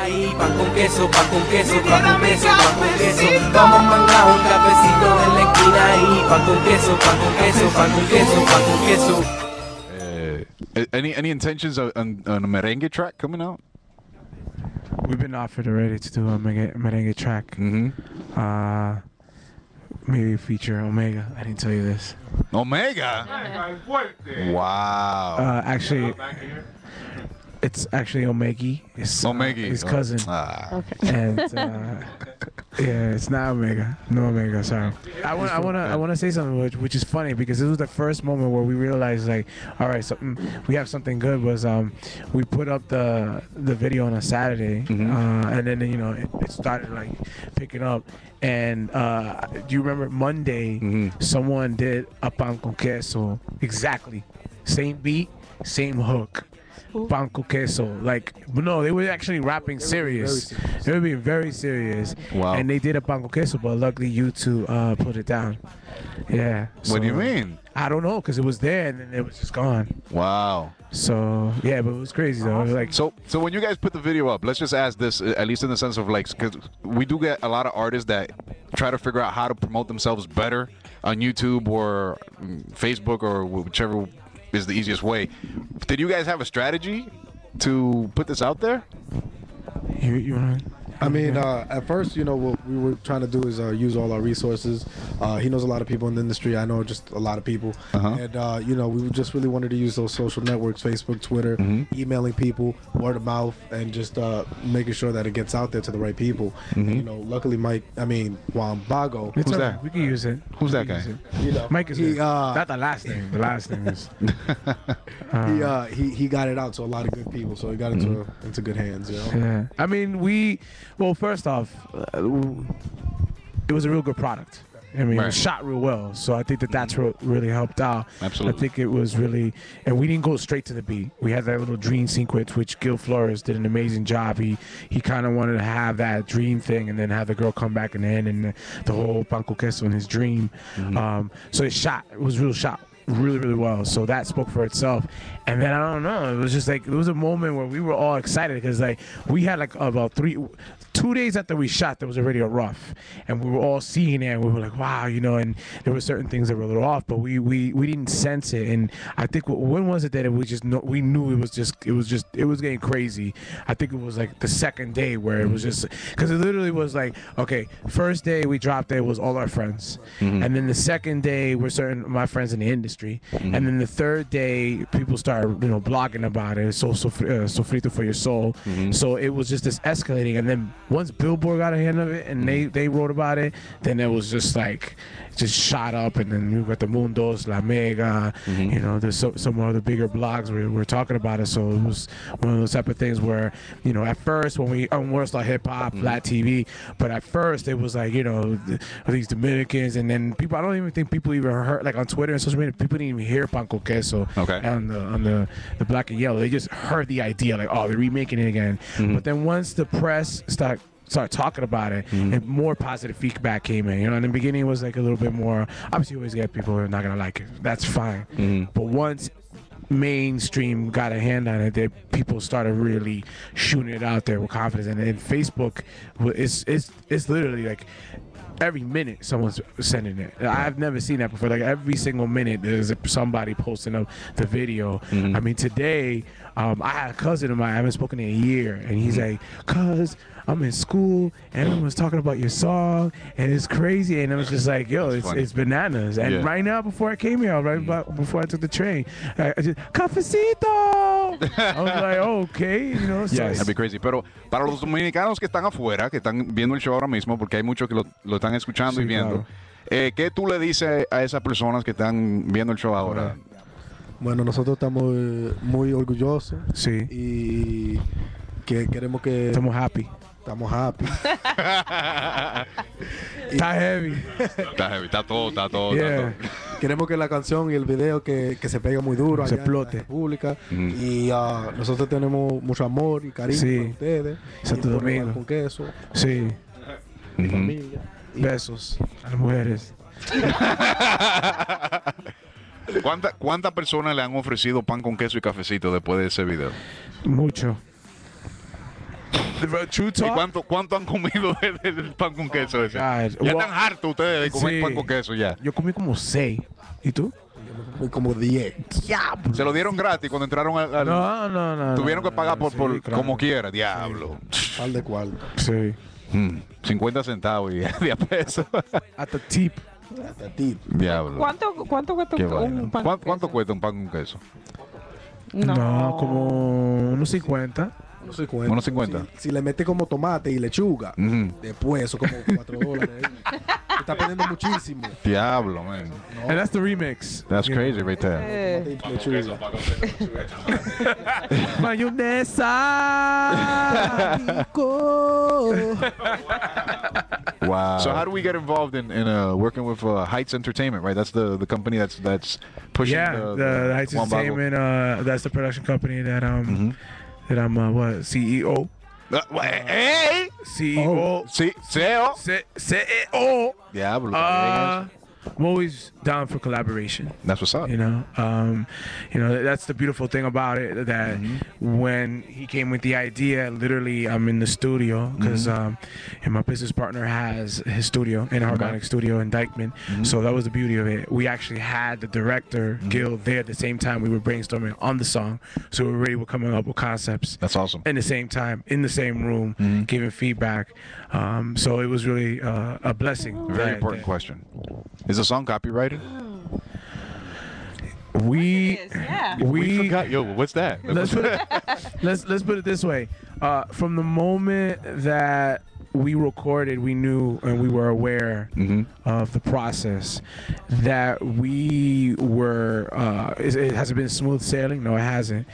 ahí, pan con queso, pan con queso, pan con queso, pan con queso. Vamos mangar un cafecito en la esquina ahí, pan con queso, pan con queso, pan con queso, pan con queso. Any intentions on a merengue track coming out? We've been offered already to do a merengue track. Maybe feature Omega. I didn't tell you this. Omega? Wow. Actually, it's actually Omegi. It's his cousin. Okay. And yeah, it's not Omega. No Omega. Sorry. I wanna say something which is funny because this was the first moment where we realized like, all right, we have something good. Was we put up the video on a Saturday, and then it started like picking up. And do you remember Monday? Someone did a pan con queso, exactly same beat, same hook. Pan con queso, like no, they were actually rapping serious. They were being very serious. Wow. And they did a pan con queso, but luckily you two put it down. Yeah. What do you mean? I don't know, cause it was there and then it was just gone. Wow. So yeah, but it was crazy though. Awesome. Like so when you guys put the video up, let's just ask this, at least in the sense of like, because we do get a lot of artists that try to figure out how to promote themselves better on YouTube or Facebook or whichever is the easiest way. Did you guys have a strategy to put this out there? You wanna? I mean, at first, what we were trying to do is use all our resources. He knows a lot of people in the industry. I know just a lot of people. And, we just really wanted to use those social networks, Facebook, Twitter, emailing people, word of mouth, and just making sure that it gets out there to the right people. And, luckily, Juan Bago. Who's that? We can use it. Who's that guy? Mike is not the last name. The last name is. He got it out to a lot of good people, so he got into good hands. Yeah. I mean, well, first off, it was a real good product. I mean, it was shot real well, so I think that's what really helped out. Absolutely. I think it was really, and we didn't go straight to the beat. We had that little dream sequence, which Gil Flores did an amazing job. He kind of wanted to have that dream thing, and then have the girl come back in the end, and the whole pan con queso in his dream. So it was real shot really, really well. So that spoke for itself. And then I don't know, it was just like, it was a moment where we were all excited because like we had like about 2 days after we shot, there was already a rough, and we were all seeing it, and we were like, wow, and there were certain things that were a little off, but we didn't sense it. And I think when was it that we knew it was getting crazy. I think it was like the second day where it was just, because it literally was like, okay, first day we dropped it was all our friends, and then the second day were certain my friends in the industry, and then the third day people started blogging about it, sofrito for your soul. So it was just this escalating, and then once Billboard got a hand of it and they wrote about it, then it was just like shot up, and then we got the Mundos, La Mega, there's some other bigger blogs were talking about it. So it was one of those type of things where at first when we unworst like hip hop, Flat TV, but at first it was like these Dominicans, and then people, I don't even think people even heard, like on Twitter and social media, people didn't even hear pan con queso on the Black and Yellow. They just heard the idea like, oh, they're remaking it again. But then once the press started talking about it, and more positive feedback came in. In the beginning it was like a little bit more, obviously you always get people who are not gonna like it, that's fine. But once mainstream got a hand on it, people started really shooting it out there with confidence. And then Facebook it's literally like every minute someone's sending it. I've never seen that before. Like every single minute there's somebody posting up the video. I mean, today I had a cousin of mine I haven't spoken in a year, and he's like, cuz I'm in school and everyone's talking about your song and it's crazy, and I was just like, yo, it's bananas. And right now before I came here, before I took the train, I just, cafecito. I was like, okay, so that'd be crazy. Pero para los dominicanos que están afuera, que están viendo el show ahora mismo, porque hay muchos que lo están escuchando y viendo, ¿qué tú le dices a esas personas que están viendo el show ahora? Bueno, nosotros estamos muy orgullosos. Sí. Y que queremos que... Estamos happy. Está heavy. Está todo. Yeah. Queremos que la canción y el video que se pegue muy duro se allá explote. en la República. Y nosotros tenemos mucho amor y cariño por ustedes. Santo Domingo. Con queso. Sí. Mi familia. Besos a las mujeres. ¿Cuántas personas le han ofrecido pan con queso y cafecito después de ese video? Mucho. The true ¿Y talk. cuánto han comido el pan con queso ese? God. Ya Well, están hartos ustedes de comer sí. pan con queso ya. Yo comí como 6. ¿Y tú? Como 10. Se lo dieron gratis cuando entraron al... No. Tuvieron que pagar por Sí, claro. como quiera, diablo. ¿Cuál de cuál? Sí. 50 centavos y 10 pesos. At the tip. Hasta ti. Diablo. ¿Cuánto cuesta Qué un vaina. pan con ¿Cuánto queso? cuesta un pan con queso? No, como unos 50. No sé cuánto. Unos 50. Si le mete como tomate y lechuga, Ujú. después eso como $4. Te está perdiendo muchísimo. Diablo, man. And that's the remix. That's crazy right there. Tomate y lechuga. Mayonesa. Wow. So how do we get involved in working with Heights Entertainment, right? That's the company that's pushing Yeah, the Heights Juan Bago. Entertainment. That's the production company that that I'm CEO. Hey! CEO. Sí, CEO. CEO. Diablo. I'm always down for collaboration. That's what's up. You know, that's the beautiful thing about it. That when he came with the idea, literally, I'm in the studio because and my business partner has his studio, an organic studio in Dykeman. So that was the beauty of it. We actually had the director Gil there at the same time we were brainstorming on the song. So we already were coming up with concepts. That's awesome. In the same time, in the same room, giving feedback. So it was really a blessing. Very important question. Is the song copyrighted? We We forgot. Yo, what's that? let's put it this way. From the moment that we recorded, we knew and we were aware of the process that we were. It hasn't been smooth sailing. No, it hasn't.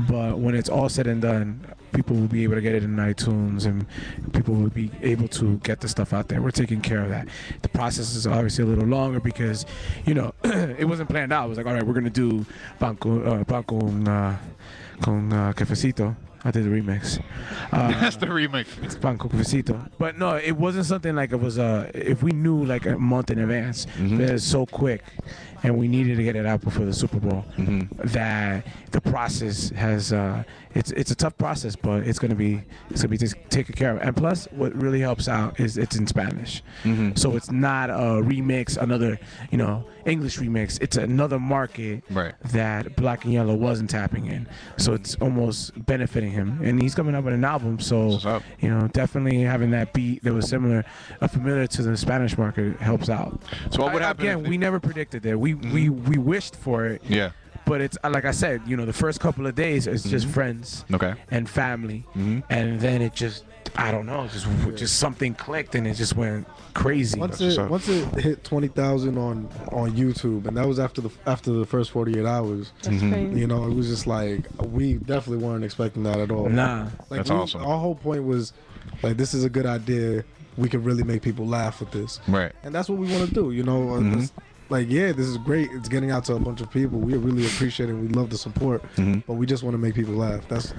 But when it's all said and done, people will be able to get it in iTunes and people will be able to get the stuff out there. We're taking care of that. The process is obviously a little longer because, it wasn't planned out. It was like, all right, we're going to do pan con cafecito. I did the remix. That's the remix. It's pan con cafecito. But no, it wasn't something like it was, if we knew like a month in advance, that it's so quick and we needed to get it out before the Super Bowl, that the process has, it's a tough process, but it's gonna be taken care of. And plus, what really helps out is it's in Spanish, so it's not a remix, another English remix. It's another market that Black and Yellow wasn't tapping in, so it's almost benefiting him. And he's coming up with an album, so definitely having that beat that was familiar to the Spanish market helps out. So what would happen? Again, we never predicted that. We wished for it. Yeah. But it's like I said, the first couple of days it's just friends and family, and then it just, I don't know, just something clicked and it just went crazy. Once it hit 20,000 on YouTube, and that was after the first 48 hours. That's crazy. It was just like we definitely weren't expecting that at all. Nah, Like That's awesome. Our whole point was like, this is a good idea. We can really make people laugh with this, Right. and that's what we want to do. It's like, yeah, this is great. It's getting out to a bunch of people. We really appreciate it. We love the support, but we just want to make people laugh. That's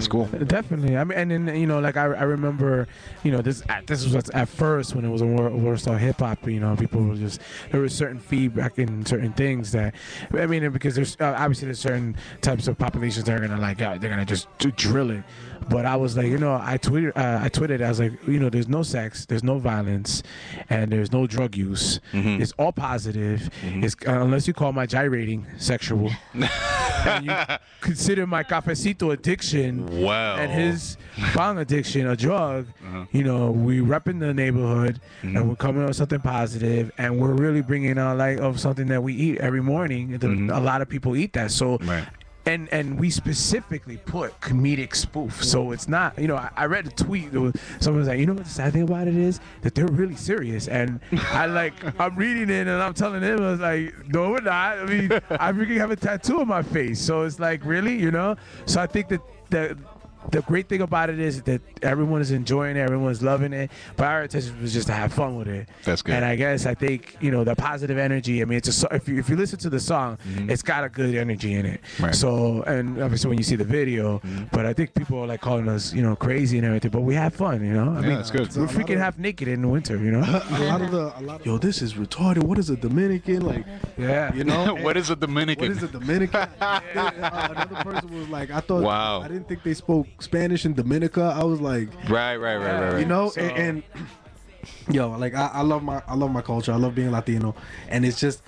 cool. definitely. I mean, and then like I remember, this was at first when it was a Warsaw hip hop. People were just, there was certain feedback and certain things that, I mean, because there's obviously there's certain types of populations that are gonna they're gonna just drill it. But I was like, I tweeted, I was like, there's no sex, there's no violence, and there's no drug use. It's all positive. It's unless you call my gyrating sexual, and you consider my cafecito addiction and his bong addiction a drug. We repping the neighborhood, and we're coming up with something positive, and we're really bringing a light of something that we eat every morning. A lot of people eat that, so. Right. And we specifically put comedic spoof, so it's not. I read a tweet. Someone was like, what the sad thing about it is that they're really serious, and I'm reading it and I'm telling them, I was like, no, we're not. I mean, I freaking have a tattoo on my face, so it's like, really, So I think that the great thing about it is that everyone is enjoying it, everyone's loving it, but our intention was just to have fun with it. That's good. And I guess I think the positive energy. I mean, it's if you listen to the song, it's got a good energy in it. Right. So, and obviously when you see the video, but I think people are like calling us crazy and everything, but we have fun. I mean, that's good. We're freaking half naked in the winter. a lot of yo, this is retarded. What is a Dominican? Like, yeah. What is a Dominican? What is a Dominican? Another person was like, I thought, Wow. I didn't think they spoke Spanish in Dominica, I was like, Right. you know, So- and yo, like I love my culture. I love being Latino, and it's just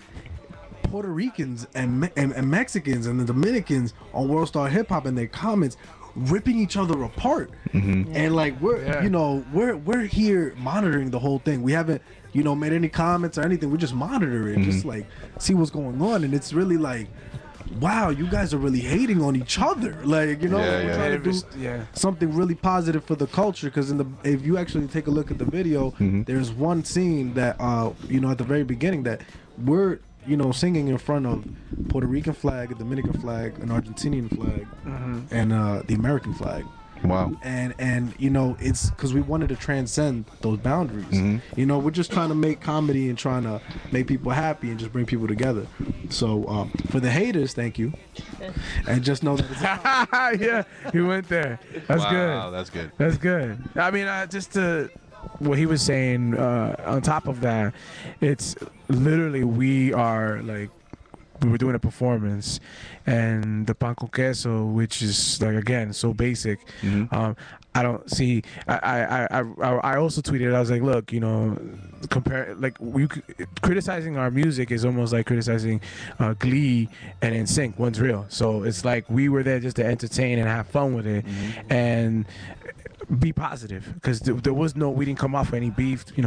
Puerto Ricans and Mexicans and the Dominicans on World Star Hip Hop in their comments ripping each other apart, and like we're here monitoring the whole thing. We haven't made any comments or anything. We just monitor it, just like see what's going on, and it's really like, wow, you guys are really hating on each other. Like, we're trying to do something really positive for the culture. Because if you actually take a look at the video, there's one scene that at the very beginning that we're singing in front of Puerto Rican flag, a Dominican flag, an Argentinian flag, and the American flag. Wow. And it's because we wanted to transcend those boundaries. We're just trying to make comedy and trying to make people happy and just bring people together. So for the haters, thank you. And just know that it's yeah, you went there. That's Wow, good. that's good. That's good. I mean, just to what he was saying, on top of that, it's literally we were doing a performance, and the pan con queso, which is like again so basic. I don't see. I also tweeted. I was like, look, compare criticizing our music is almost like criticizing Glee and NSYNC. One's real, so it's like we were there just to entertain and have fun with it, and be positive, because there was we didn't come off any beef. We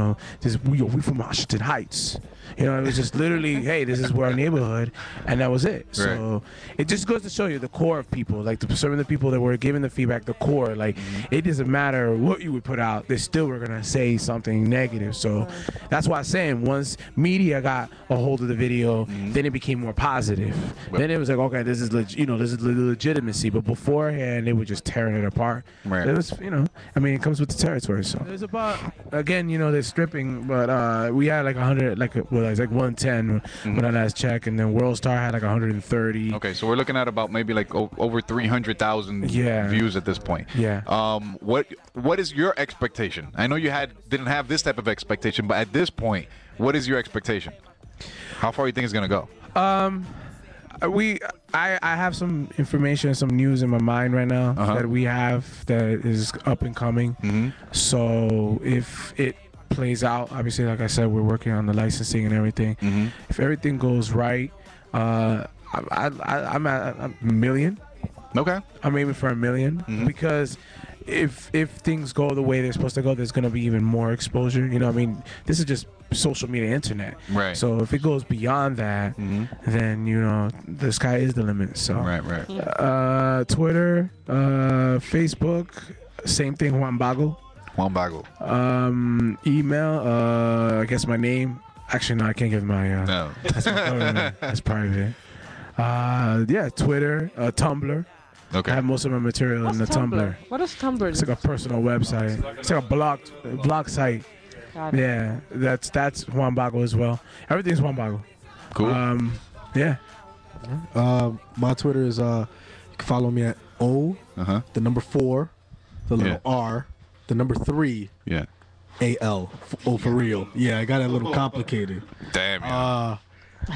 from Washington Heights. It was just literally, hey, this is where our neighborhood, and that was it. So it just goes to show you the core of people, like some of the people that were giving the feedback, the core, like it doesn't matter what you would put out, they still were gonna say something negative. So that's why I'm saying once media got a hold of the video, then it became more positive. Then it was like, okay, this is this is legitimacy. But beforehand, they were just tearing it apart. It was, I mean, it comes with the territory. So there's about, again, they're stripping, but we had like 100, it's like 110 when I last checked, and then World Star had like 130. Okay, so we're looking at about maybe like over 300,000 views at this point. What is your expectation? I know you didn't have this type of expectation, but at this point, what is your expectation? How far do you think it's gonna go? I have some information, some news in my mind right now that we have that is up and coming. So if it plays out, obviously, like I said, we're working on the licensing and everything. If everything goes right, I'm at a million. Okay. I'm aiming for 1 million, because if things go the way they're supposed to go, there's going to be even more exposure. I mean, this is just social media, internet. Right. So if it goes beyond that, then the sky is the limit. So Twitter, Facebook, same thing. Juan Bago. Juan Bago. Email. I guess my name. Actually, no, I can't give my. No. That's private. Twitter, Tumblr. Okay. I have most of my material in the Tumblr. What is Tumblr? It's like a personal website. It's like a blog site. Got it. Yeah, that's Juan Bago as well. Everything's Juan Bago. Cool. My Twitter is you can follow me at the number 4, the little R, the number 3, AL. Oh, for real. Yeah, I got it a little complicated. Damn.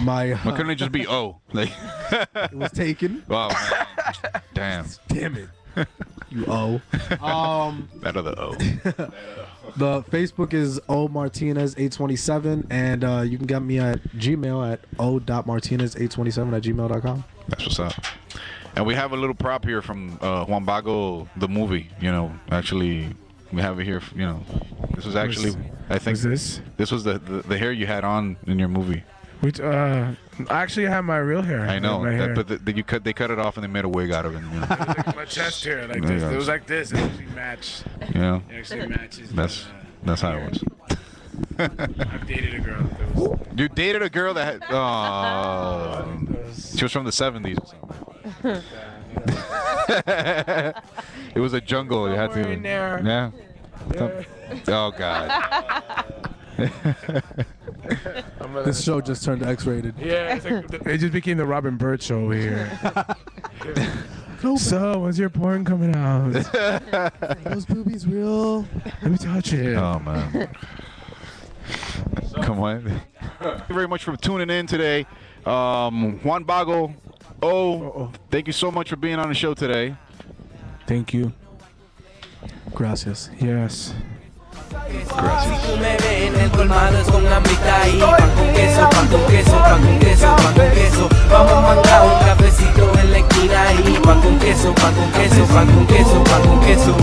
Why couldn't it just be O? Like it was taken. Wow. Damn. Damn it. You O. That other O. The Facebook is omartinez827, and you can get me at Gmail at o.martinez827@gmail.com. That's what's up. And we have a little prop here from Juan Bago, the movie. We have it here. This was actually, I think, this was the hair you had on in your movie. Which I actually have my real hair. I know, my hair. but they cut it off and they made a wig out of it. It was like my chest hair, like this. It was like this. It actually matched. It actually matches. That's how it was. I've dated a girl. You dated a girl that had. She was from the 70s or something. It was a jungle. You had to. In there. Yeah. Oh God. This show just turned X-rated. Yeah, it's like, it just became the Robin Bird show over here. So, when's your porn coming out? Those boobies real? Let me touch it. Oh man. Come on. Thank you very much for tuning in today. Juan Bago, thank you so much for being on the show today. Thank you. Gracias. Yes. Gracias. Tú me ves en el colmado es con hambrita y pan con queso, pan con queso, pan con queso, pan con queso. Vamos a mangar un cafecito en la esquina y pan con queso, pan con queso, pan con queso, pan con queso.